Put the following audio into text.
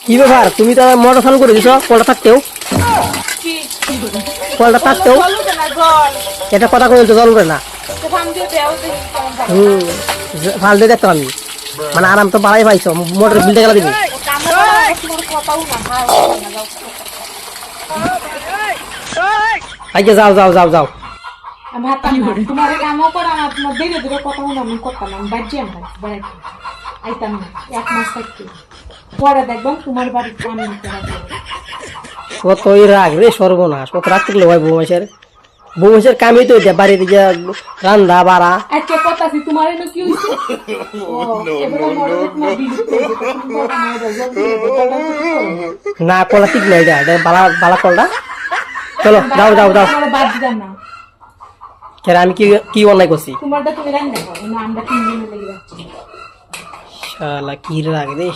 কি ব্যাপার তুমি তো মোটর চালু করে দিছো কলটা থাকতেও কলটা থাকতেও এটা কথা কই তো জল করে না হুম ভাল দিয়ে দেখতো আমি মানে আরাম তো বাড়াই পাইছো মোটর বিলতে গেলা দিবি আগে যাও যাও যাও যাও তোমার কামও করা না তোমার ধীরে ধীরে কথা বলে আমি করতাম আমি বাড়ছি আমরা বেড়াইতে আইতাম না 1 মাস থাকতে পরে দেখবেন তোমার বাড়িতে আমি কতই রাগ রে সর্বনাশ কত রাগ থাকলে হয় বৌমাসের কামই তো এটা বাড়িতে গিয়া রান্দা বাড়া আজকে কথা আছে তোমার এনে কি হইছে এগুলো মরে তোমার বিলুপ্ত না কলা ঠিক নাই এটা বালা বালা কলটা চলো যাও যাও যাও তোমার বাদ দিতাম না কেন আমি কি কি অন্যায় করছি তোমারটা তুমি রান্না করো না আমরা 3 দিন লেগে যাচ্ছি শালা কি রাগ রে